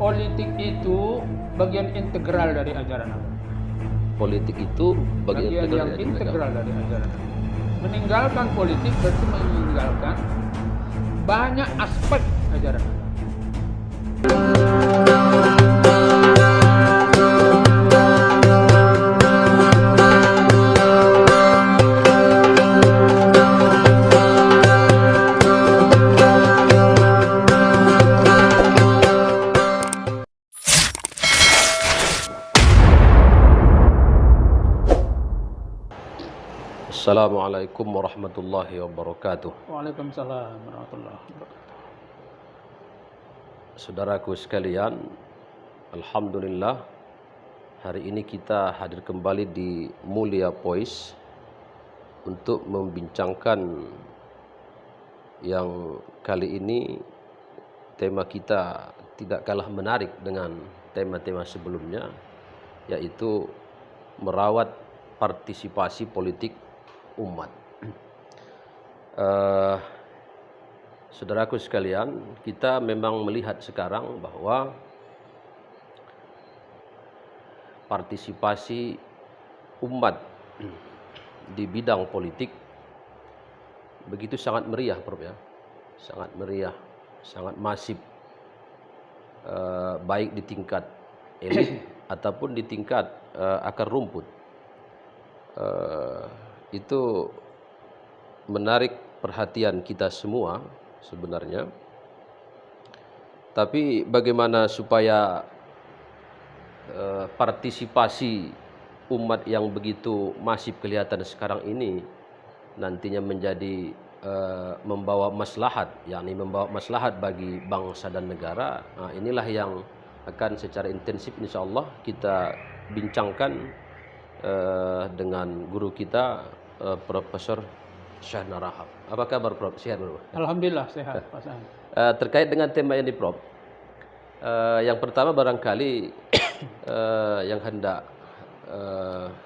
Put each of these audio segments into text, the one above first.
politik itu bagian integral dari ajaran agama. Politik itu Bagian yang integral dari ajaran agama. Meninggalkan politik berarti meninggalkan banyak aspek ajaran agama. Assalamualaikum warahmatullahi wabarakatuh. Waalaikumsalam warahmatullahi wabarakatuh. Saudaraku sekalian, alhamdulillah hari ini kita hadir kembali di Mulia Voice untuk membincangkan yang kali ini tema kita tidak kalah menarik dengan tema-tema sebelumnya, yaitu merawat partisipasi politik umat. Saudaraku sekalian, kita memang melihat sekarang bahwa partisipasi umat di bidang politik begitu sangat meriah, Prof ya. Sangat meriah, sangat masif, baik di tingkat elit ataupun di tingkat akar rumput. Itu menarik perhatian kita semua sebenarnya. Tapi bagaimana supaya partisipasi umat yang begitu masif kelihatan sekarang ini nantinya menjadi membawa maslahat, yakni membawa maslahat bagi bangsa dan negara. Nah, inilah yang akan secara intensif insyaallah kita bincangkan dengan guru kita Profesor Syahna Rahab. Apa kabar Prof? Sehat Prof? Alhamdulillah sehat Pak Saan. Terkait dengan tema ini Prof, yang pertama barangkali yang hendak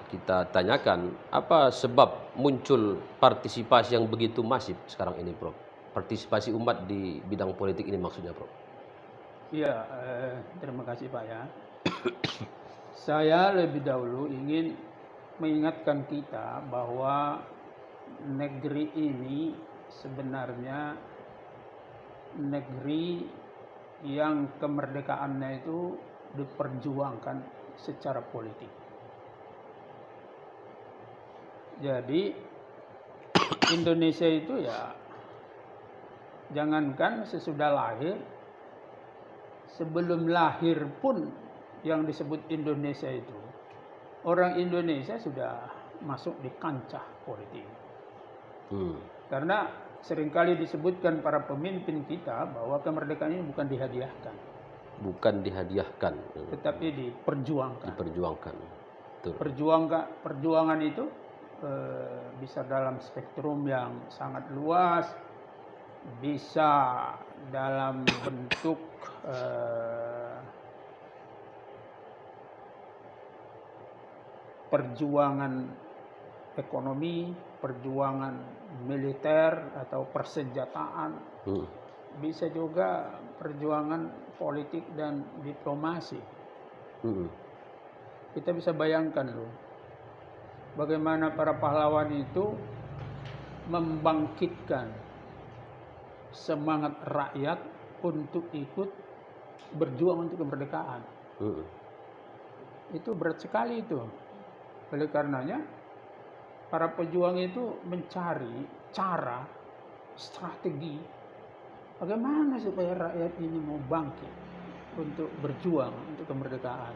kita tanyakan, apa sebab muncul partisipasi yang begitu masif sekarang ini Prof? Partisipasi umat di bidang politik ini maksudnya Prof? Iya, terima kasih Pak ya. Saya lebih dahulu ingin mengingatkan kita bahwa negeri ini sebenarnya negeri yang kemerdekaannya itu diperjuangkan secara politik. Jadi Indonesia itu ya jangankan sesudah lahir, sebelum lahir pun yang disebut Indonesia itu, orang Indonesia sudah masuk di kancah politik. Karena seringkali disebutkan para pemimpin kita bahwa kemerdekaan ini bukan dihadiahkan. Bukan dihadiahkan, tetapi diperjuangkan. Diperjuangkan. Betul. Perjuangan itu bisa dalam spektrum yang sangat luas, bisa dalam bentuk perjuangan ekonomi, perjuangan militer atau persenjataan, bisa juga perjuangan politik dan diplomasi. Kita bisa bayangkan loh, bagaimana para pahlawan itu membangkitkan semangat rakyat untuk ikut berjuang untuk kemerdekaan. Itu berat sekali itu. Oleh karenanya para pejuang itu mencari cara, strategi bagaimana supaya rakyat ini mau bangkit untuk berjuang untuk kemerdekaan.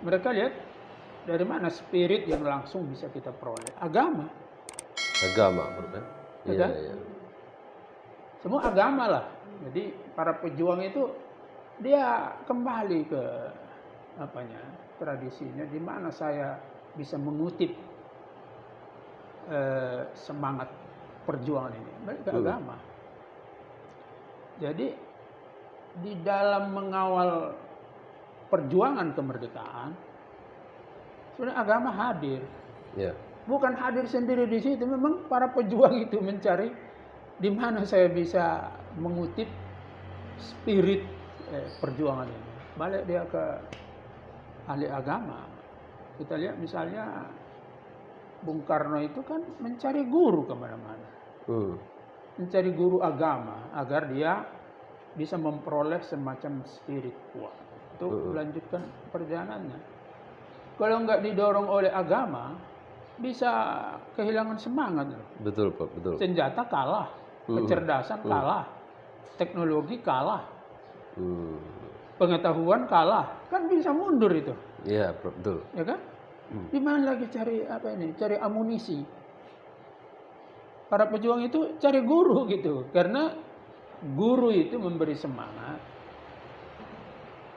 Mereka lihat dari mana spirit yang langsung bisa kita peroleh. Agama. Bro. Iya. Semua agama lah. Jadi para pejuang itu dia kembali ke tradisinya, di mana saya bisa mengutip semangat perjuangan ini, balik ke agama. Jadi di dalam mengawal perjuangan kemerdekaan, sebenarnya agama hadir. Bukan hadir sendiri di situ, memang para pejuang itu mencari di mana saya bisa mengutip spirit perjuangan ini. balik dia ke ahli agama. Kita lihat misalnya Bung Karno itu kan mencari guru kemana-mana. Mencari guru agama agar dia bisa memperoleh semacam spiritual untuk melanjutkan perjalanannya. Kalau nggak didorong oleh agama, bisa kehilangan semangat. Betul, Prof. Betul. Senjata kalah, kecerdasan kalah, teknologi kalah, pengetahuan kalah, kan bisa mundur itu. Iya, Prof. Betul. Ya kan? Di mana lagi cari cari amunisi? Para pejuang itu cari guru gitu, karena guru itu memberi semangat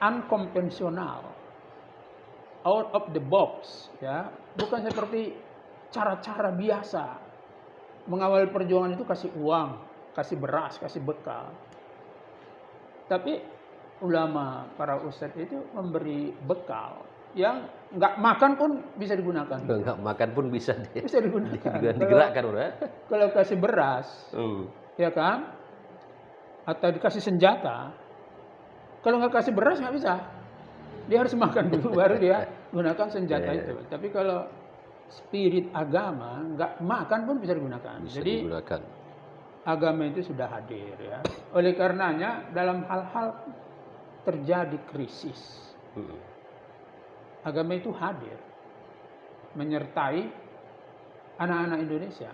unkonvensional, out of the box, ya, bukan seperti cara-cara biasa. Mengawal perjuangan itu kasih uang, kasih beras, kasih bekal. Tapi ulama, para ustadz itu memberi bekal yang nggak makan pun bisa digunakan. Nggak makan pun bisa digunakan. Digerakkan udah. Kalau kasih beras, ya kan, atau dikasih senjata, kalau nggak kasih beras nggak bisa. Dia harus makan dulu baru dia gunakan senjata itu. Tapi kalau spirit agama nggak makan pun bisa digunakan. Jadi digunakan. Agama itu sudah hadir, ya. Oleh karenanya dalam hal-hal terjadi krisis, agama itu hadir menyertai anak-anak Indonesia.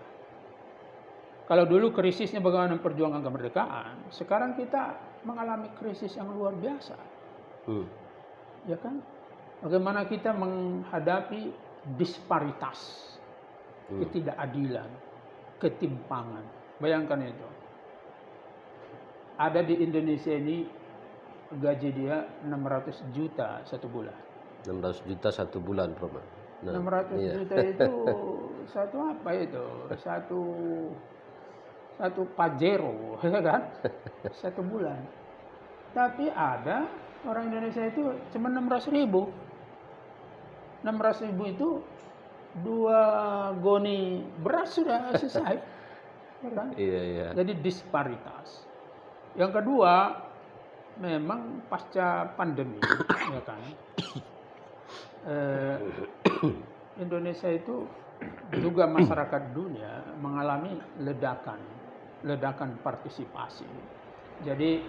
Kalau dulu krisisnya bagaimana perjuangan kemerdekaan, sekarang kita mengalami krisis yang luar biasa. Ya kan? Bagaimana kita menghadapi disparitas, ketidakadilan, ketimpangan. Bayangkan itu. Ada di Indonesia ini gaji dia 600 juta satu bulan. 600 juta satu bulan, Prof. Nah, 600 juta itu satu apa itu? Satu Pajero, ya kan? Satu bulan. Tapi ada orang Indonesia itu cuma 600.000. 600.000 itu 2 goni beras sudah selesai. Ya kan? Iya. Jadi disparitas. Yang kedua, memang pasca pandemi, ya kan? Indonesia itu juga masyarakat dunia mengalami ledakan partisipasi. Jadi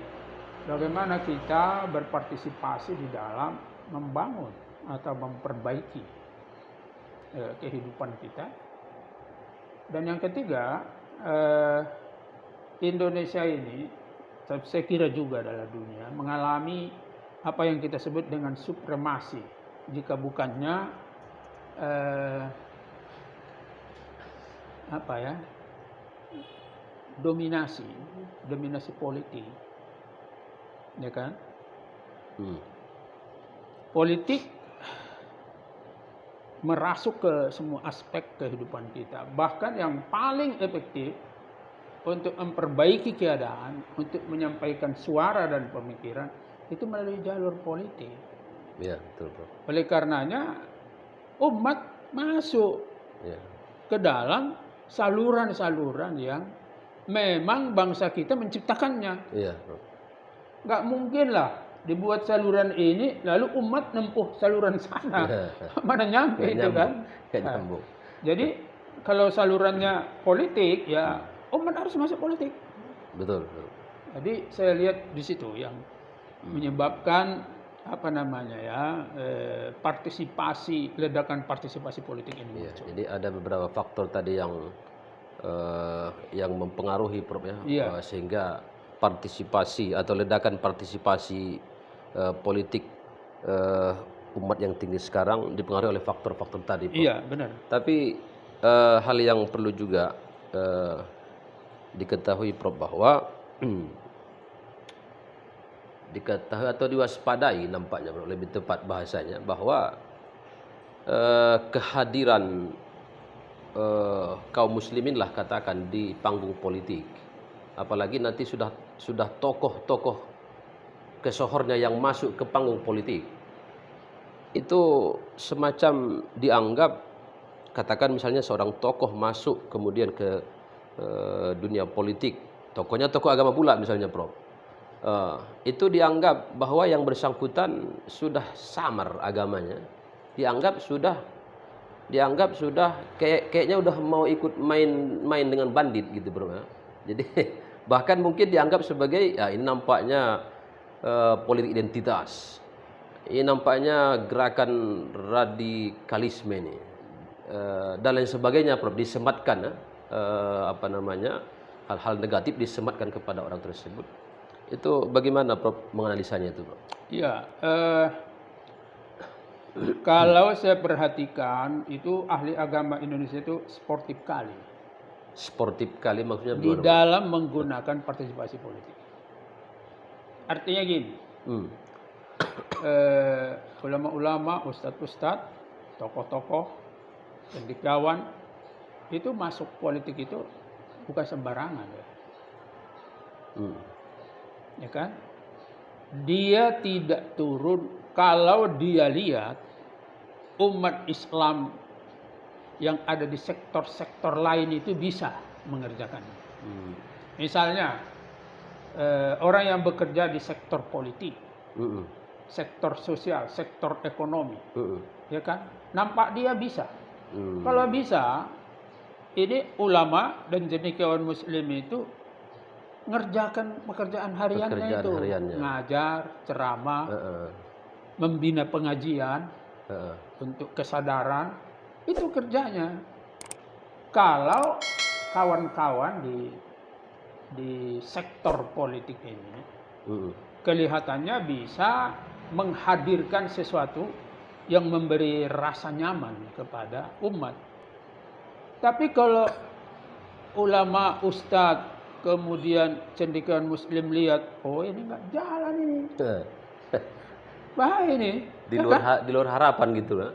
bagaimana kita berpartisipasi di dalam membangun atau memperbaiki kehidupan kita. Dan yang ketiga, Indonesia ini, saya kira juga dalam dunia, mengalami apa yang kita sebut dengan supremasi. Jika bukannya dominasi politik, ya kan? Politik merasuk ke semua aspek kehidupan kita. Bahkan yang paling efektif untuk memperbaiki keadaan, untuk menyampaikan suara dan pemikiran, itu melalui jalur politik. Ya, betul, Prof. Oleh karenanya umat masuk ke dalam saluran-saluran yang memang bangsa kita menciptakannya. Iya, Prof. Nggak mungkin lah dibuat saluran ini lalu umat nempuh saluran sana. Mana nyampe itu kan? Nyambung. Jadi kalau salurannya politik, ya umat harus masuk politik. Betul. Jadi saya lihat di situ yang menyebabkan ledakan partisipasi politik ini muncul. Jadi ada beberapa faktor tadi yang mempengaruhi, Prof, ya, sehingga partisipasi atau ledakan partisipasi politik umat yang tinggi sekarang dipengaruhi oleh faktor-faktor tadi, Prof. Iya, benar. Tapi hal yang perlu juga diketahui, Prof, bahwa diketahui atau diwaspadai nampaknya, Prof, lebih tepat bahasanya, bahwa kehadiran kaum muslimin lah katakan di panggung politik, apalagi nanti sudah tokoh-tokoh kesohornya yang masuk ke panggung politik, itu semacam dianggap, katakan misalnya seorang tokoh masuk kemudian ke dunia politik, tokohnya tokoh agama pula misalnya, Prof, itu dianggap bahwa yang bersangkutan sudah samar agamanya, dianggap sudah kayaknya udah mau ikut main dengan bandit gitu bro ya. Jadi bahkan mungkin dianggap sebagai ya ini nampaknya politik identitas, ini nampaknya gerakan radikalisme ini dan lain sebagainya, Prof. Disematkan hal-hal negatif disematkan kepada orang tersebut. Itu bagaimana Prof menganalisanya itu, Prof? Iya, kalau saya perhatikan itu ahli agama Indonesia itu sportif kali Sportif kali maksudnya di gimana, Prof? dalam menggunakan partisipasi politik. Artinya gini, ulama-ulama, ustadz-ustadz, tokoh-tokoh, cendekiawan itu masuk politik itu bukan sembarangan ya. Ya kan? Dia tidak turun kalau dia lihat umat Islam yang ada di sektor-sektor lain itu bisa mengerjakannya. Misalnya orang yang bekerja di sektor politik, sektor sosial, sektor ekonomi, ya kan? Nampak dia bisa. Kalau bisa, ini ulama dan cendekiawan Muslim itu ngerjakan pekerjaan hariannya itu, ngajar, ceramah, membina pengajian untuk kesadaran, itu kerjanya. Kalau kawan-kawan di sektor politik ini kelihatannya bisa menghadirkan sesuatu yang memberi rasa nyaman kepada umat. Tapi kalau ulama, ustadz, kemudian cendekiawan Muslim lihat, oh ini nggak jalan ini, bahaya ini. Di luar harapan gitu lah.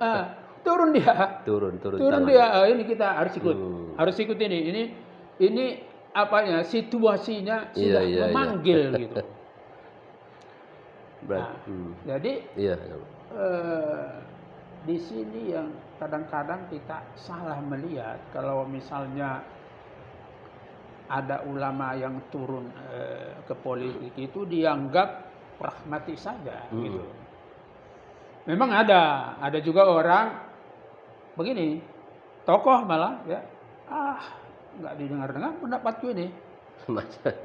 Turun dia. Turun dia. Ini kita harus ikut. Harus ikut ini. Ini apanya? Situasinya sudah memanggil gitu. Jadi di sini yang kadang-kadang kita salah melihat kalau misalnya ada ulama yang turun ke politik itu dianggap pragmatis saja gitu. Memang ada juga orang begini, tokoh malah ya, nggak didengar-dengar pendapatku ini.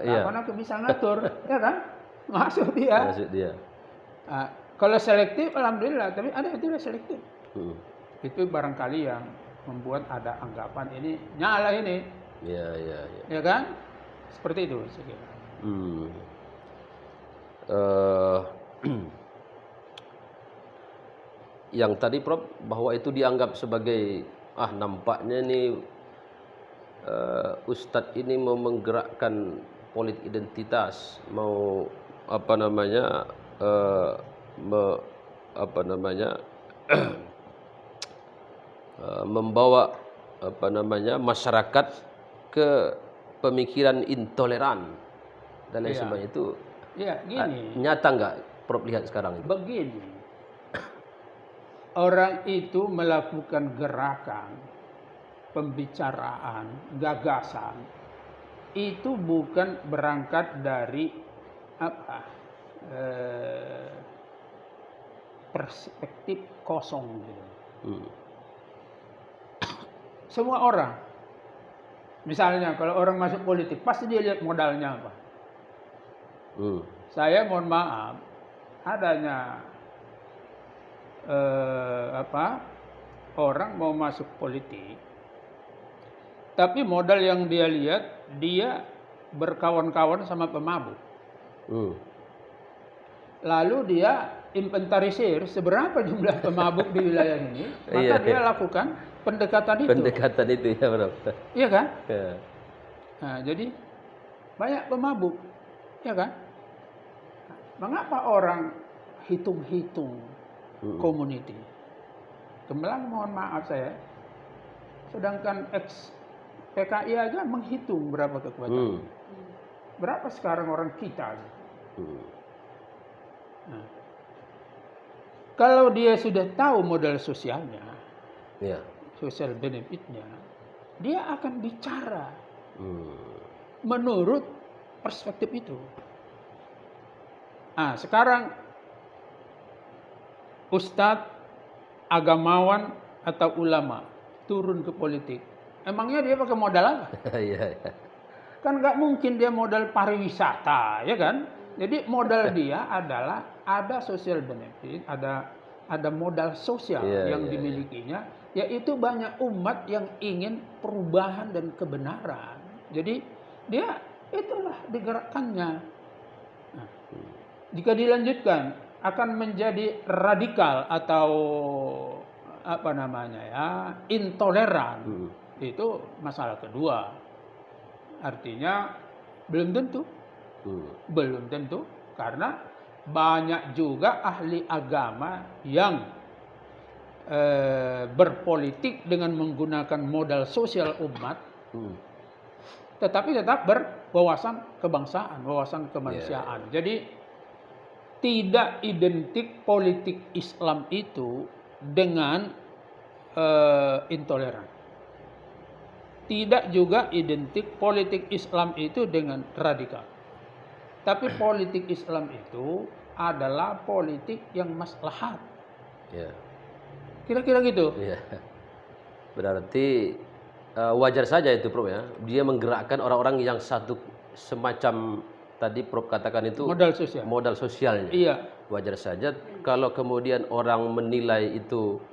Karena aku bisa ngatur, ya kan? Masuk dia. Kalau selektif, alhamdulillah. Tapi ada yang tidak selektif. Itu barangkali yang membuat ada anggapan ini nyala ini. Ya kan? Seperti itu saya kira. Yang tadi Prof bahwa itu dianggap sebagai nampaknya nih Ustadz ini mau menggerakkan politik identitas, mau membawa masyarakat ke pemikiran intoleran dan lain sebagainya itu. Ya, gini. Nyata nggak Prof lihat sekarang itu? Begini. Orang itu melakukan gerakan, pembicaraan, gagasan, itu bukan berangkat dari perspektif kosong gitu. Semua orang, misalnya kalau orang masuk politik, pasti dia lihat modalnya apa. Saya mohon maaf, adanya orang mau masuk politik, tapi modal yang dia lihat, dia berkawan-kawan sama pemabuk. Lalu dia inventarisir seberapa jumlah pemabuk di wilayah ini, maka dia lakukan pendekatan itu. Pendekatan itu ya Bro. Iya kan? Nah, jadi banyak pemabuk, ya kan? Mengapa orang hitung-hitung community? Gemilang mohon maaf saya, sedangkan PKI aja menghitung berapa kekuatan. Berapa sekarang orang kita? Nah, kalau dia sudah tahu modal sosialnya, social benefitnya, dia akan bicara menurut perspektif itu. Nah, sekarang ustadz, agamawan atau ulama turun ke politik. Emangnya dia pakai modal apa? Iya, iya. Kan nggak mungkin dia modal pariwisata, ya kan? Jadi modal dia adalah ada social benefit, ada modal sosial Iya, yang iya, iya. dimilikinya, yaitu banyak umat yang ingin perubahan dan kebenaran. Jadi dia itulah digerakkannya. Nah, jika dilanjutkan akan menjadi radikal atau apa namanya ya, intoleran. Itu masalah kedua. Artinya belum tentu. Belum tentu karena banyak juga ahli agama yang berpolitik dengan menggunakan modal sosial umat, tetapi tetap berwawasan kebangsaan, wawasan kemanusiaan. Jadi tidak identik politik Islam itu dengan intoleran. Tidak juga identik politik Islam itu dengan radikal. Tapi politik Islam itu adalah politik yang maslahat. Ya. Kira-kira gitu. Ya. Berarti wajar saja itu Prof ya. Dia menggerakkan orang-orang yang satu semacam tadi Prof katakan itu Modal sosial. Modal sosialnya. Iya. Wajar saja kalau kemudian orang menilai itu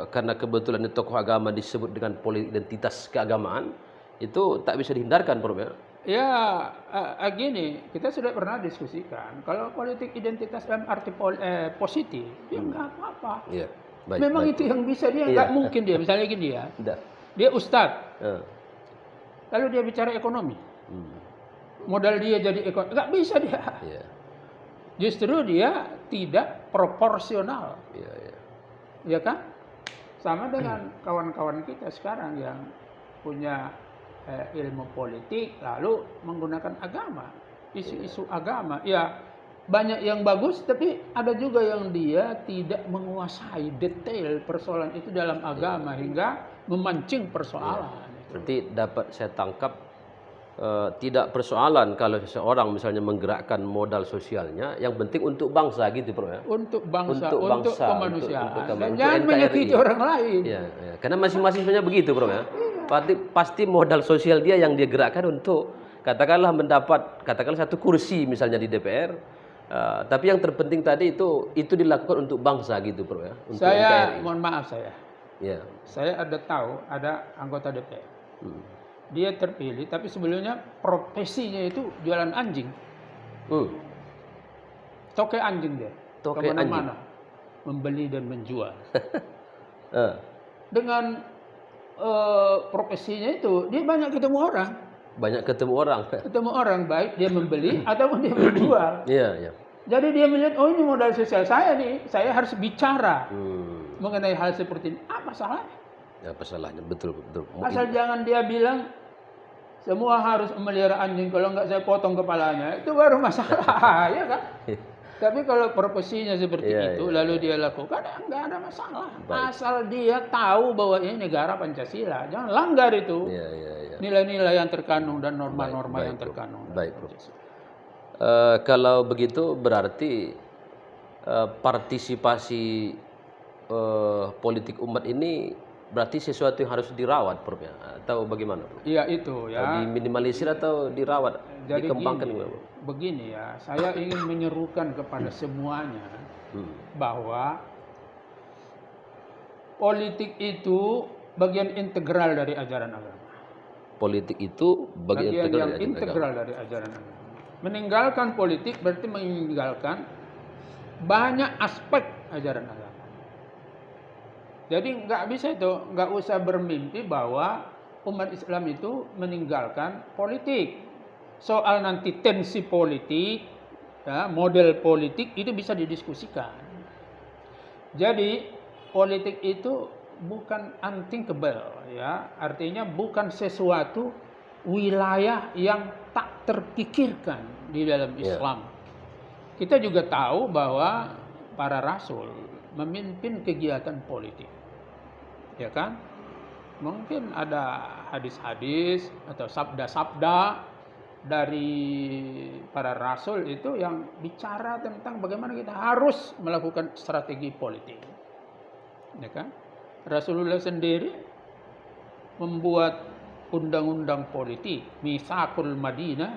karena kebetulan itu tokoh agama disebut dengan politik identitas keagamaan, itu tak bisa dihindarkan Prof ya. Ya, gini, kita sudah pernah diskusikan. Kalau politik identitas dalam arti positif, ya nggak apa-apa. Iya. Memang itu yang bisa, dia nggak mungkin dia. Misalnya gini ya, dia ustadz, lalu dia bicara ekonomi, modal dia jadi ekonomi, nggak bisa dia. Iya. Justru dia tidak proporsional, Iya, iya. ya kan? Sama dengan kawan-kawan kita sekarang yang punya ilmu politik lalu menggunakan agama, isu-isu agama. Ya banyak yang bagus, tapi ada juga yang dia tidak menguasai detail persoalan itu dalam agama hingga memancing persoalan. Berarti dapat saya tangkap tidak persoalan kalau seseorang misalnya menggerakkan modal sosialnya, yang penting untuk bangsa gitu Bro ya. Untuk bangsa, untuk kemanusiaan. Dan untuk jangan menyakiti orang lain. Ya, ya. Karena masing-masing sebenarnya begitu Bro ya. Pasti modal sosial dia yang dia gerakkan untuk katakanlah mendapat satu kursi misalnya di DPR. Tapi yang terpenting tadi itu dilakukan untuk bangsa gitu Bro ya. Untuk saya NKRI. mohon maaf Ya. Saya ada anggota DPR. Dia terpilih, tapi sebelumnya profesinya itu jualan anjing. Toke anjing dia. Toke kemana-mana. Membeli dan menjual. Dengan profesinya itu, dia banyak ketemu orang. Banyak ketemu orang. Ketemu orang, baik dia membeli ataupun dia menjual. Iya, iya. Jadi dia melihat, oh ini modal sosial saya nih, saya harus bicara mengenai hal seperti ini. Apa salahnya? Apa salahnya? Betul, betul. Asal jangan dia bilang semua harus memelihara anjing, kalau enggak saya potong kepalanya, itu baru masalah, ya kan? Tapi kalau profesinya seperti itu, lalu dia lakukan, enggak ada masalah. Baik. Asal dia tahu bahwa ini negara Pancasila, jangan langgar itu. Nilai-nilai yang terkandung dan norma-norma yang terkandung. Baik, Bro. Kalau begitu berarti partisipasi politik umat ini berarti sesuatu yang harus dirawat, Prof ya, atau bagaimana? Iya itu ya. Diminimalisir atau dirawat, jadi dikembangkan begini ya, saya ingin menyerukan kepada semuanya bahwa politik itu bagian integral dari ajaran agama. Politik itu bagian yang integral dari ajaran agama. Meninggalkan politik berarti meninggalkan banyak aspek ajaran agama. Jadi nggak bisa itu, nggak usah bermimpi bahwa umat Islam itu meninggalkan politik. Soal nanti tensi politik, ya, model politik itu bisa didiskusikan. Jadi politik itu bukan unthinkable, ya, artinya bukan sesuatu wilayah yang tak terpikirkan di dalam Islam. Kita juga tahu bahwa para rasul memimpin kegiatan politik. Ya kan? Mungkin ada hadis-hadis atau sabda-sabda dari para rasul itu yang bicara tentang bagaimana kita harus melakukan strategi politik. Ya kan? Rasulullah sendiri membuat undang-undang politik, Mitsaqul Madinah,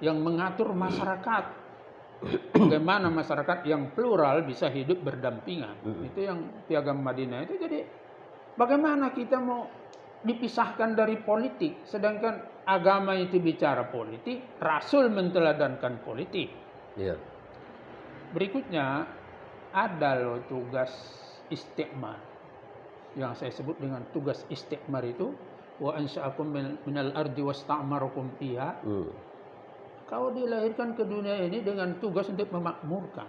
yang mengatur masyarakat. Bagaimana masyarakat yang plural bisa hidup berdampingan. Itu yang Piagam Madinah itu. Jadi bagaimana kita mau dipisahkan dari politik, sedangkan agama itu bicara politik, Rasul menteladankan politik. Iya. Berikutnya ada loh tugas istikmar, yang saya sebut dengan tugas istikmar itu, wa ansha'akum minal ardi wasta'marakum fiha. Kau dilahirkan ke dunia ini dengan tugas untuk memakmurkan.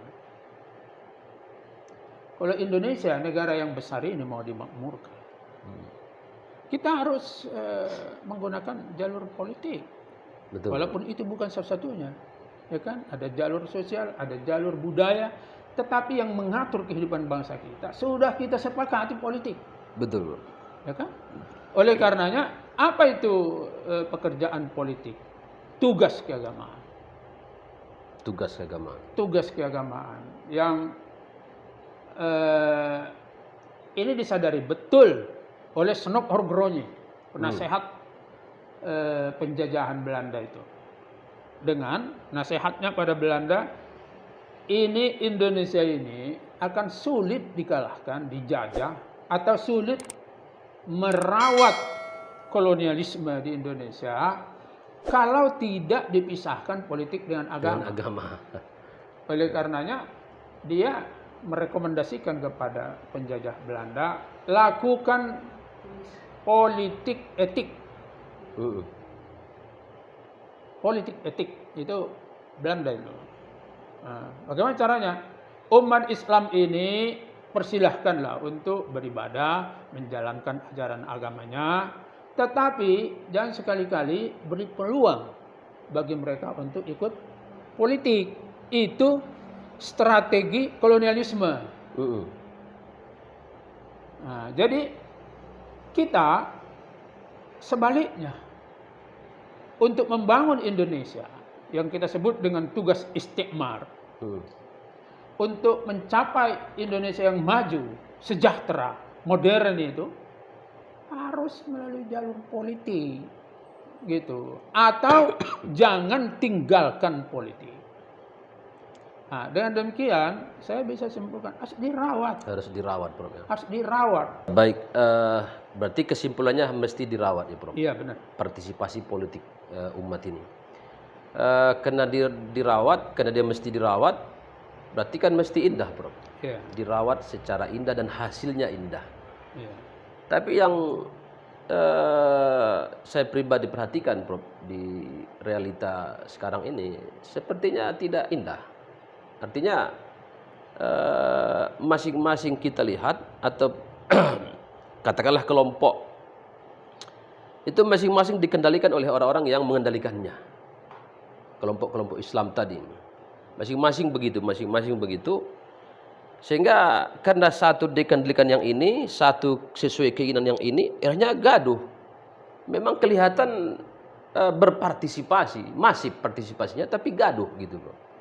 Kalau Indonesia, negara yang besar ini mau dimakmurkan, kita harus menggunakan jalur politik. Betul. Walaupun itu bukan satu-satunya, ya kan? Ada jalur sosial, ada jalur budaya, tetapi yang mengatur kehidupan bangsa kita sudah kita sepakati politik. Betul. Ya kan? Oleh karenanya, apa itu pekerjaan politik? Tugas keagamaan. Tugas keagamaan. Tugas keagamaan yang ini disadari betul oleh Snop Horgroni, penasehat penjajahan Belanda itu. Dengan nasihatnya pada Belanda, ini Indonesia ini akan sulit dikalahkan, dijajah, atau sulit merawat kolonialisme di Indonesia kalau tidak dipisahkan politik dengan agama. Dengan agama. Oleh karenanya dia merekomendasikan kepada penjajah Belanda, lakukan politik etik. Politik etik itu Belanda itu. Nah, bagaimana caranya? Umat Islam ini persilahkanlah untuk beribadah, menjalankan ajaran agamanya, tetapi jangan sekali-kali beri peluang bagi mereka untuk ikut politik. Itu strategi kolonialisme. Nah, jadi kita sebaliknya, untuk membangun Indonesia yang kita sebut dengan tugas istikmar, untuk mencapai Indonesia yang maju, sejahtera, modern itu harus melalui jalur politik, gitu. Atau jangan tinggalkan politik. Nah, dengan demikian saya bisa simpulkan harus dirawat. Harus dirawat, Prof. Harus dirawat. Baik, berarti kesimpulannya mesti dirawat ya, Prof. Iya, benar. Partisipasi politik umat ini. Karena dirawat, karena dia mesti dirawat, berarti kan mesti indah, Prof. Iya. Dirawat secara indah dan hasilnya indah. Iya. Tapi yang saya pribadi perhatikan, Prof, di realita sekarang ini sepertinya tidak indah. Artinya masing-masing kita lihat, atau katakanlah kelompok itu masing-masing dikendalikan oleh orang-orang yang mengendalikannya. Kelompok-kelompok Islam tadi masing-masing begitu, sehingga karena satu dikendalikan yang ini, satu sesuai keinginan yang ini, akhirnya gaduh. Memang kelihatan berpartisipasi, masif partisipasinya, tapi gaduh gitu, Bro.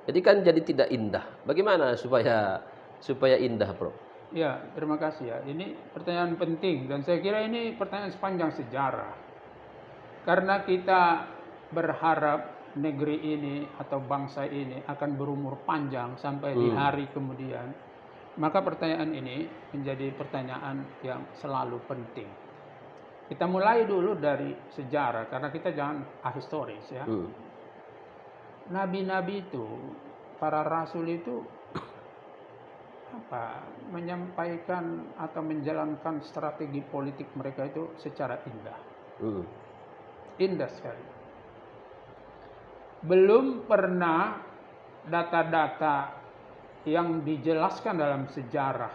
Jadi kan jadi tidak indah. Bagaimana supaya indah, Bro? Ya, terima kasih ya. Ini pertanyaan penting dan saya kira ini pertanyaan sepanjang sejarah. Karena kita berharap negeri ini atau bangsa ini akan berumur panjang sampai di hari kemudian, maka pertanyaan ini menjadi pertanyaan yang selalu penting. Kita mulai dulu dari sejarah karena kita jangan ahistoris ya. Nabi-nabi itu, para rasul itu menyampaikan atau menjalankan strategi politik mereka itu secara indah. Indah sekali. Belum pernah data-data yang dijelaskan dalam sejarah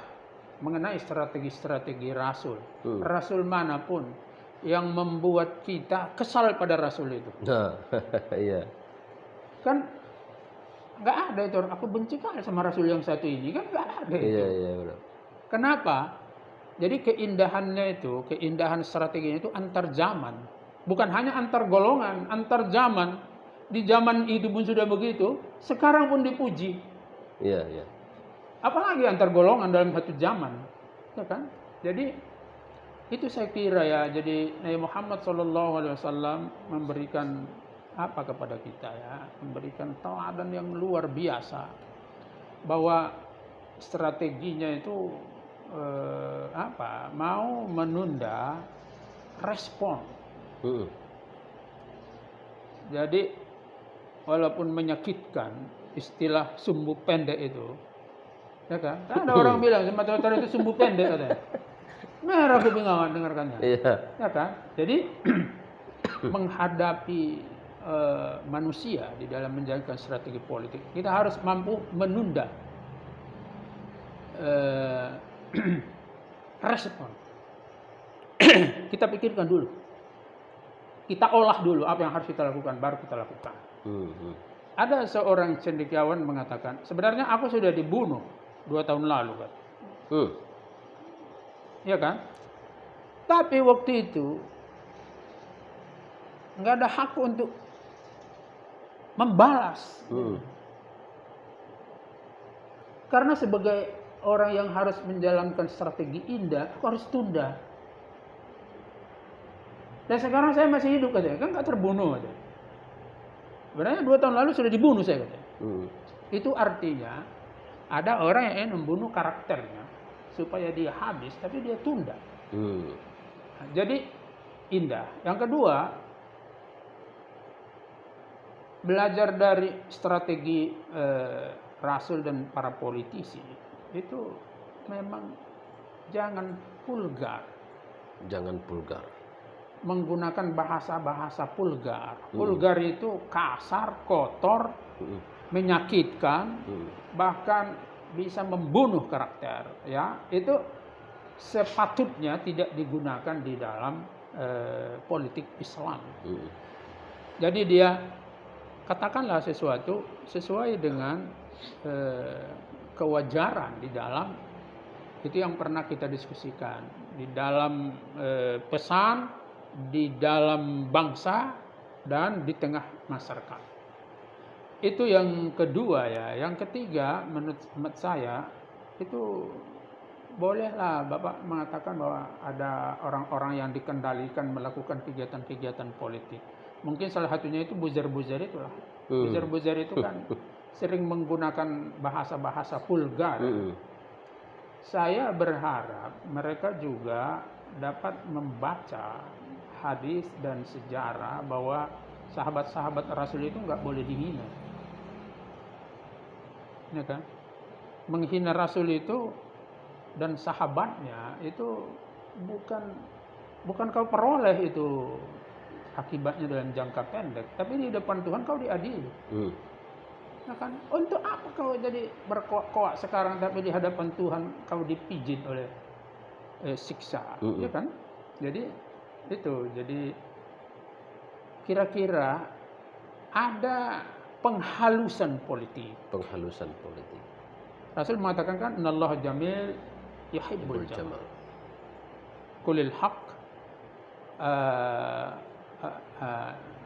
mengenai strategi-strategi rasul. Rasul manapun yang membuat kita kesal pada rasul itu. Nah, iya. Kan nggak ada itu, aku benci kali sama rasul yang satu ini, kan nggak ada itu. Iya, benar. Kenapa? Jadi keindahannya itu, keindahan strateginya itu antar zaman, bukan hanya antar golongan, antar zaman. di zaman itu pun sudah begitu, sekarang pun dipuji. Iya, iya. Apalagi antar golongan dalam satu zaman, ya kan? Jadi itu saya kira ya. Jadi Nabi Muhammad SAW memberikan apa kepada kita ya? Memberikan teladan yang luar biasa bahwa strateginya itu mau menunda respon. Jadi walaupun menyakitkan istilah sumbu pendek itu, ya kan? Ada orang bilang semata-mata itu sumbu pendek katanya. Merah kebingungan dengarkannya, ya kan? Jadi menghadapi manusia di dalam menjalankan strategi politik, kita harus mampu menunda respon. Kita pikirkan dulu, kita olah dulu apa yang harus kita lakukan, baru kita lakukan. Ada seorang cendekiawan mengatakan, sebenarnya aku sudah dibunuh 2 tahun lalu kan. Ya kan? Tapi waktu itu nggak ada hak untuk membalas. Karena sebagai orang yang harus menjalankan strategi indah, aku harus tunda. Dan sekarang saya masih hidup katanya, kan nggak terbunuh katanya. Sebenarnya 2 tahun lalu sudah dibunuh saya katanya. Itu artinya ada orang yang ingin membunuh karakternya supaya dia habis, tapi dia tunda. Nah, jadi indah. Yang kedua, belajar dari strategi Rasul dan para politisi itu memang jangan vulgar. Jangan vulgar. Menggunakan bahasa-bahasa vulgar. Vulgar itu kasar, kotor, menyakitkan, bahkan bisa membunuh karakter. Ya, itu sepatutnya tidak digunakan di dalam politik Islam. Jadi dia katakanlah sesuatu sesuai dengan kewajaran di dalam itu yang pernah kita diskusikan di dalam pesan, di dalam bangsa dan di tengah masyarakat. Itu yang kedua ya. Yang ketiga menurut saya itu bolehlah Bapak mengatakan bahwa ada orang-orang yang dikendalikan melakukan kegiatan-kegiatan politik. Mungkin salah satunya itu buzzer-buzzer itulah. Buzzer-buzzer itu kan sering menggunakan bahasa-bahasa vulgar. Saya berharap mereka juga dapat membaca hadis dan sejarah bahwa sahabat-sahabat Rasul itu nggak boleh dihina. Ya kan? Menghina Rasul itu dan sahabatnya itu bukan kau peroleh itu akibatnya dalam jangka pendek, tapi di depan Tuhan kau diadili. Nah kan, untuk apa kau jadi berkoak-koak sekarang tapi di hadapan Tuhan kau dipijit oleh siksa, ya kan? Jadi itu, jadi kira-kira ada penghalusan politik. Penghalusan politik. Rasul mengatakan kan, Innallaha jamil yuhibbul jamal. Qulil haq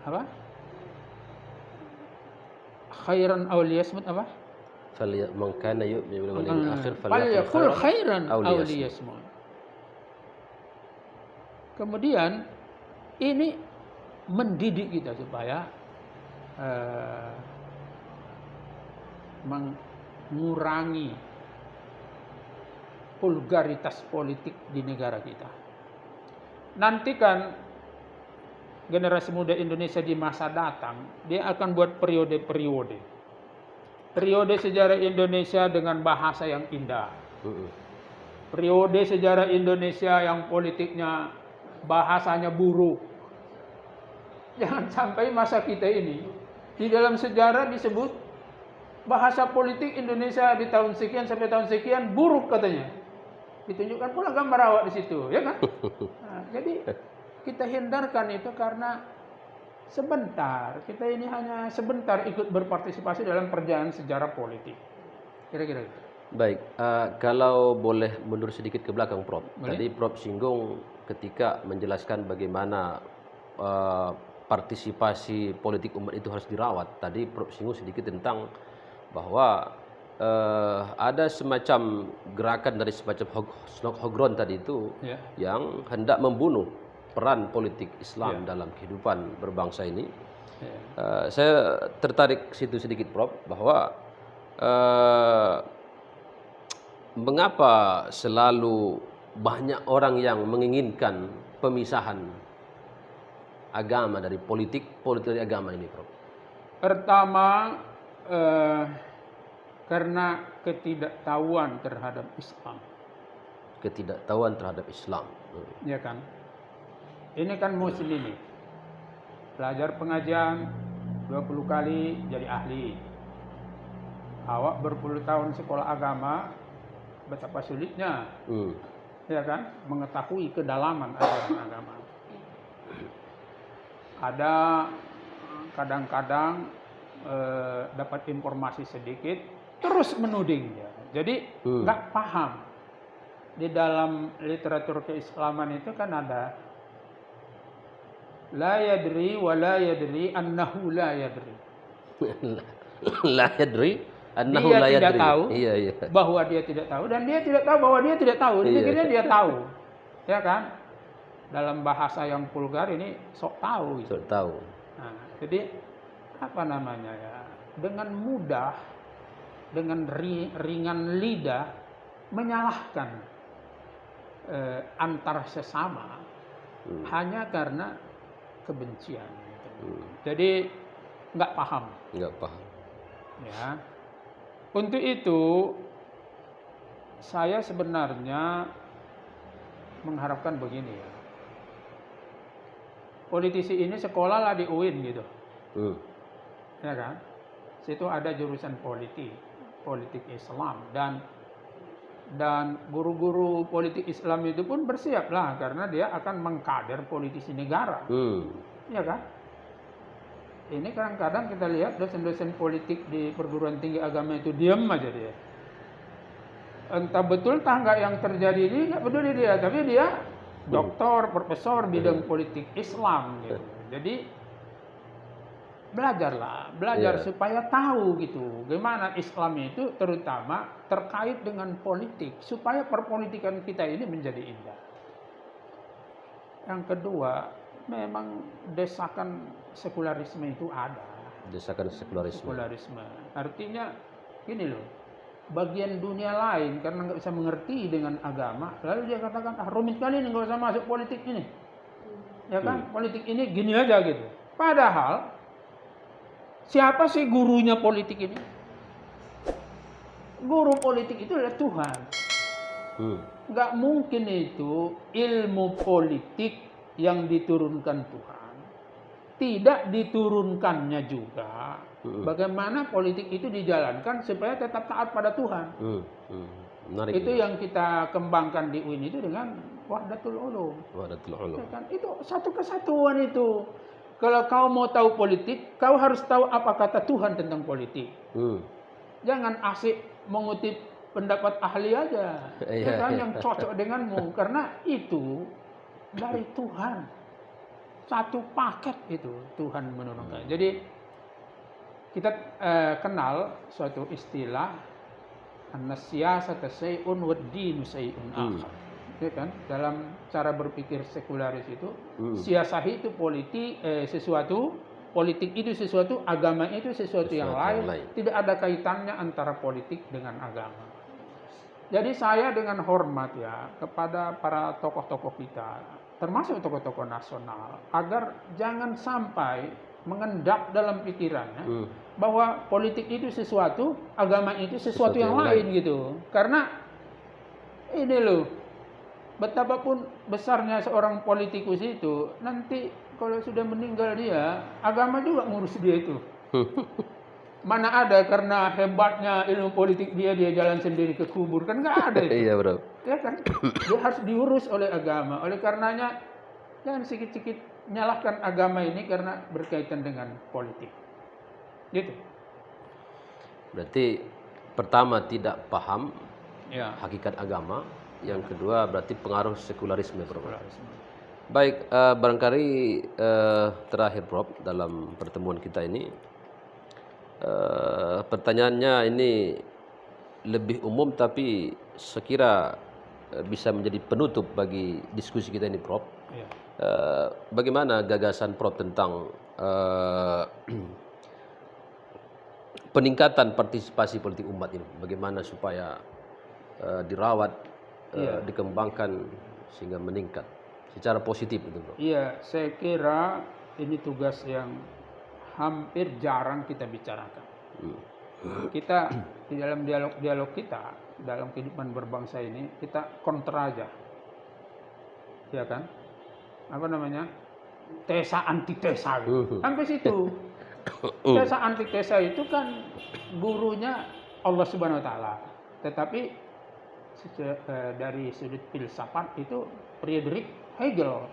apa? Khairan aw liyasmut apa? Man kana yu'minu bil yawmil akhir falyaqul khairan aw liyasmut. liyasmut. Kemudian ini mendidik kita supaya mengurangi vulgaritas politik di negara kita. Nanti kan generasi muda Indonesia di masa datang, dia akan buat periode-periode. Periode sejarah Indonesia dengan bahasa yang indah. Periode sejarah Indonesia yang politiknya bahasanya buruk. Jangan sampai masa kita ini di dalam sejarah disebut bahasa politik Indonesia di tahun sekian sampai tahun sekian buruk katanya. Ditunjukkan pula gambar awak di situ, ya kan? Nah, jadi kita hindarkan itu karena sebentar, kita ini hanya sebentar ikut berpartisipasi dalam perjalanan sejarah politik. Kira-kira gitu. Baik, kalau boleh mundur sedikit ke belakang, Prof. Boleh? Tadi Prof singgung ketika menjelaskan bagaimana partisipasi politik umat itu harus dirawat. Tadi Prof singgung sedikit tentang bahwa ada semacam gerakan dari semacam Snok-Hogron tadi itu Ya. yang hendak membunuh peran politik Islam dalam kehidupan berbangsa ini. Saya tertarik situ sedikit Prof, bahwa mengapa selalu banyak orang yang menginginkan pemisahan agama dari politik dari agama ini Prof? Pertama, karena ketidaktahuan terhadap Islam. Ketidaktahuan terhadap Islam. Ya kan? Ini kan musim ini. Belajar pengajian 20 kali jadi ahli. Awak berpuluh tahun sekolah agama, betapa sulitnya, ya kan, mengetahui kedalaman ajaran agama. Ada kadang-kadang dapat informasi sedikit, terus menuding dia. Jadi nggak paham. Di dalam literatur keislaman itu kan ada la yadri wa la yadri annahu la yadri. La yadri annahu Dia la tidak yadri. tahu Iya. bahwa dia tidak tahu, dan dia tidak tahu bahwa dia tidak tahu. Dia pikirnya dia tahu, ya kan? Dalam bahasa yang vulgar ini sok tahu. Gitu. Sok tahu. Nah, jadi apa namanya ya? Dengan mudah, dengan ringan lidah menyalahkan antar sesama hanya karena kebencian. Gitu. Jadi nggak paham. Nggak paham. Ya. Untuk itu saya sebenarnya mengharapkan begini ya. Politisi ini sekolah lah di UIN gitu. Ya kan? Situ ada jurusan politik Islam, dan guru-guru politik Islam itu pun bersiap lah karena dia akan mengkader politisi negara. Ya kan? Ini kadang-kadang kita lihat dosen-dosen politik di perguruan tinggi agama itu diam aja dia. Entah betul entah enggak yang terjadi ini, enggak peduli dia, tapi dia doktor, profesor bidang politik Islam gitu. Jadi belajar supaya tahu gitu gimana Islam itu terutama terkait dengan politik, supaya perpolitikan kita ini menjadi indah. Yang kedua, memang desakan sekularisme itu ada. Desakan sekularisme. Artinya gini loh, bagian dunia lain karena nggak bisa mengerti dengan agama, lalu dia katakan rumit kali ini, nggak usah masuk politik ini, ya kan? Politik ini gini aja gitu. Padahal siapa sih gurunya politik ini? Guru politik itu adalah Tuhan. Nggak mungkin itu ilmu politik yang diturunkan Tuhan, tidak diturunkannya juga bagaimana politik itu dijalankan supaya tetap taat pada Tuhan. Menarik itu yang kita kembangkan di UIN itu dengan Wahdatul Ulum. Ya kan? Itu satu kesatuan itu. Kalau kau mau tahu politik, kau harus tahu apa kata Tuhan tentang politik. Jangan asik mengutip pendapat ahli aja, ya kan, yang cocok denganmu, karena itu dari Tuhan. Satu paket itu Tuhan menurunkan. Jadi kita kenal suatu istilah an-siyasatu syai'un wad-dinu syai'un akhar. Ya kan? Dalam cara berpikir sekularis itu, siasah itu politik sesuatu, politik itu sesuatu, agama itu sesuatu yang lain. Tidak ada kaitannya antara politik dengan agama. Jadi saya dengan hormat ya kepada para tokoh-tokoh kita, termasuk tokoh-tokoh nasional, agar jangan sampai mengendap dalam pikirannya bahwa politik itu sesuatu, agama itu sesuatu yang lain gitu. Karena ini loh, betapapun besarnya seorang politikus itu, nanti kalau sudah meninggal dia, agama juga ngurus dia itu. Mana ada karena hebatnya ilmu politik dia jalan sendiri ke kubur, kan nggak ada itu. Iya bro. Ya kan? Dia harus diurus oleh agama. Oleh karenanya jangan sikit-sikit nyalahkan agama ini karena berkaitan dengan politik. Gitu. Berarti pertama tidak paham ya hakikat agama, yang kedua berarti pengaruh sekularisme bro. Baik, barangkali terakhir Prof dalam pertemuan kita ini, pertanyaannya ini lebih umum tapi sekira bisa menjadi penutup bagi diskusi kita ini Prof. Ya. Bagaimana gagasan Prof tentang peningkatan partisipasi politik umat ini? Bagaimana supaya dirawat, dikembangkan sehingga meningkat secara positif itu, Bro? Iya, saya kira ini tugas yang hampir jarang kita bicarakan. Kita di dalam dialog-dialog kita, dalam kehidupan berbangsa ini, kita kontra aja. Ya kan? Apa namanya? Tesa antitesa gitu. Sampai situ. Tesa antitesa itu kan gurunya Allah Subhanahu wa taala. Tetapi dari sudut filsafat itu Friedrich Hegel.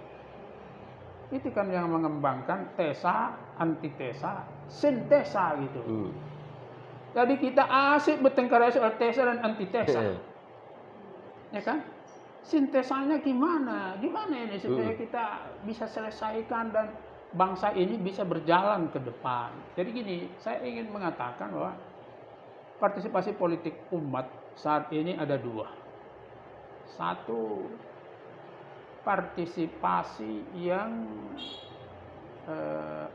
Itu kan yang mengembangkan tesa, antitesa, sintesa gitu. Jadi kita asik bertengkar soal tesa dan antitesa. Ya kan? Sintesanya gimana? Gimana ini supaya kita bisa selesaikan dan bangsa ini bisa berjalan ke depan. Jadi gini, saya ingin mengatakan bahwa partisipasi politik umat saat ini ada dua. Satu, partisipasi yang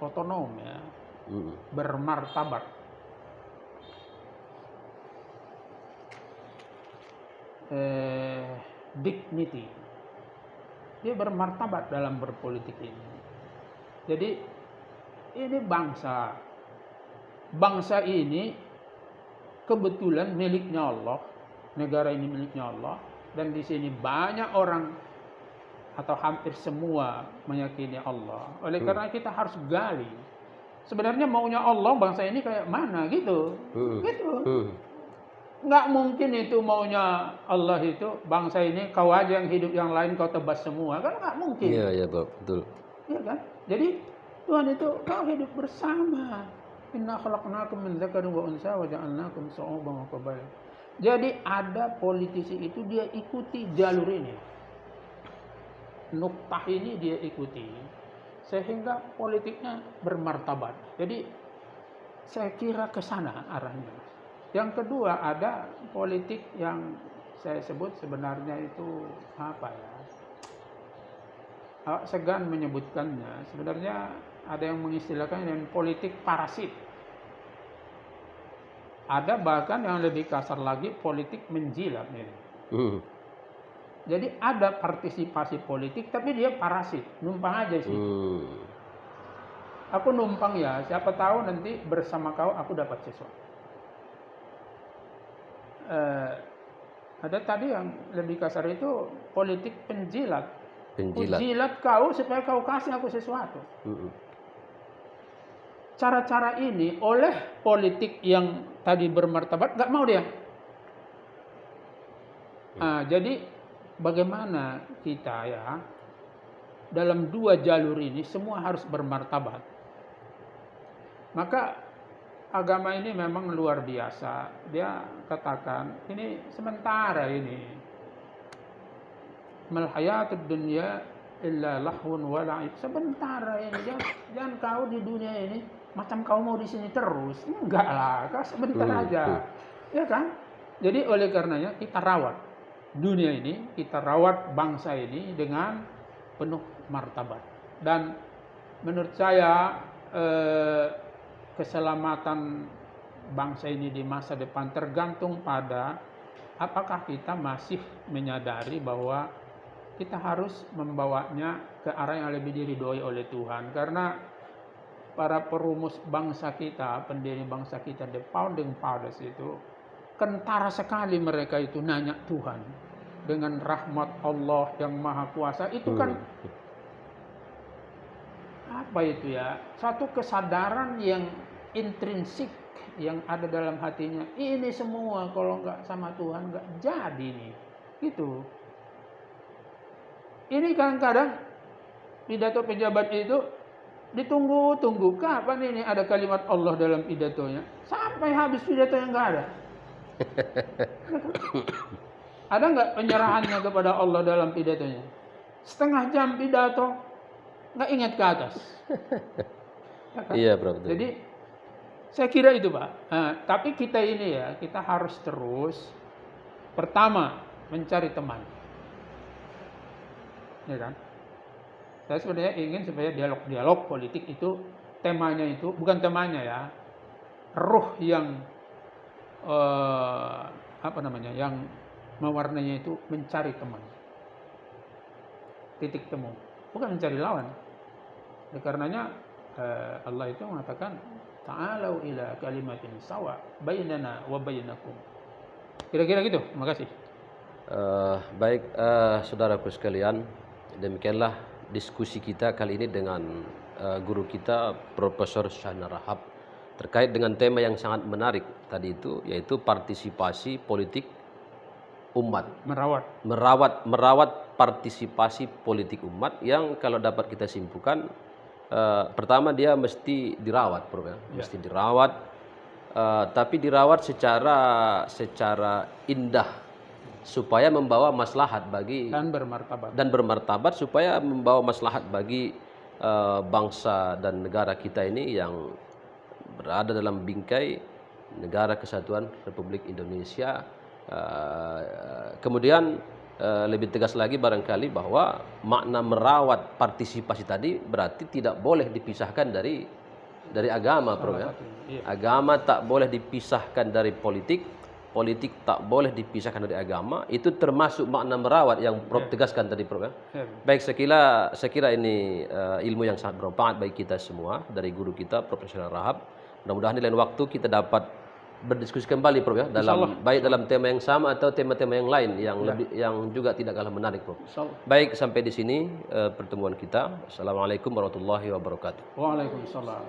otonom ya, bermartabat. Dignity. Dia bermartabat dalam berpolitik ini. Jadi ini bangsa. Bangsa ini kebetulan miliknya Allah. Negara ini miliknya Allah. Dan di sini banyak orang atau hampir semua meyakini Allah. Oleh karena kita harus gali. Sebenarnya maunya Allah bangsa ini kayak mana gitu. Gitu. Nggak mungkin itu maunya Allah itu bangsa ini kau aja yang hidup, yang lain kau tebas semua. Kan nggak mungkin. Iya, betul. Iya kan? Jadi Tuhan itu kau hidup bersama. Inna khalaqnakum min dzakarin wa unsa wa ja'alnakum syu'uban wa qabail. Jadi ada politisi itu dia ikuti jalur ini. Nuktah ini dia ikuti. Sehingga politiknya bermartabat. Jadi saya kira ke sana arahnya. Yang kedua ada politik yang saya sebut sebenarnya itu apa ya? Segan menyebutkannya. Sebenarnya ada yang mengistilahkan dengan politik parasit. Ada bahkan yang lebih kasar lagi politik menjilat ini. Jadi ada partisipasi politik tapi dia parasit, numpang aja sih. Aku numpang ya, siapa tahu nanti bersama kau aku dapat sesuatu. Ada tadi yang lebih kasar itu politik penjilat. Jilat kau supaya kau kasih aku sesuatu. Cara-cara ini oleh politik yang tadi bermartabat nggak mau dia. Jadi bagaimana kita ya dalam dua jalur ini semua harus bermartabat. Maka agama ini memang luar biasa. Dia katakan ini sementara ini. Mal hayatud dunya illa lahwun wa la'ib. Sementara ini jangan kau di dunia ini macam kau mau di sini terus. Enggak lah, kau sebentar aja. Ya kan? Jadi oleh karenanya kita rawat dunia ini, kita rawat bangsa ini dengan penuh martabat. Dan menurut saya keselamatan bangsa ini di masa depan tergantung pada apakah kita masih menyadari bahwa kita harus membawanya ke arah yang lebih diridhoi oleh Tuhan. Karena para perumus bangsa kita, pendiri bangsa kita, the founding fathers itu kentara sekali mereka itu nanya Tuhan dengan rahmat Allah yang maha kuasa. Itu kan apa itu ya, satu kesadaran yang intrinsik yang ada dalam hatinya. Ini semua kalau nggak sama Tuhan nggak jadi nih, gitu. Ini kadang-kadang pidato pejabat itu ditunggu-tunggu kapan ini ada kalimat Allah dalam pidatonya, sampai habis pidatonya nggak ada. Ada nggak penyerahannya kepada Allah dalam pidatonya? setengah jam pidato, nggak ingat ke atas. Ya kan? Iya, Prof. Jadi saya kira itu Pak. Nah, tapi kita ini ya, kita harus terus pertama mencari teman. Ya kan? Saya sebenarnya ingin supaya dialog politik itu temanya itu bukan temanya ya, ruh yang yang mewarnainya itu mencari teman, titik temu, bukan mencari lawan. Oleh karenanya Allah itu mengatakan ta'alau ila kalimatin sawa bainana wa bainakum. Kira-kira gitu. Terima kasih. Baik, saudaraku sekalian, demikianlah diskusi kita kali ini dengan guru kita Profesor Syahna Rahab terkait dengan tema yang sangat menarik tadi itu, yaitu partisipasi politik umat. Merawat partisipasi politik umat yang kalau dapat kita simpulkan, pertama dia mesti dirawat, Prof, ya. Mesti dirawat, tapi dirawat secara indah supaya membawa maslahat bagi dan bermartabat supaya membawa maslahat bagi bangsa dan negara kita ini yang berada dalam bingkai negara kesatuan Republik Indonesia. Kemudian lebih tegas lagi barangkali bahwa makna merawat partisipasi tadi berarti tidak boleh dipisahkan dari agama, Prof, ya. Agama tak boleh dipisahkan dari politik. Politik tak boleh dipisahkan dari agama. Itu termasuk makna merawat yang Prof tegaskan tadi, Prof, ya. Baik, saya kira ini ilmu yang sangat bermanfaat bagi kita semua dari guru kita Profesor Rahab. Mudah-mudahan di lain waktu kita dapat berdiskusi kembali, Prof, ya, baik dalam tema yang sama atau tema-tema yang lain yang juga tidak kalah menarik, Prof. Baik, sampai di sini pertemuan kita. Assalamualaikum warahmatullahi wabarakatuh. Waalaikumsalam.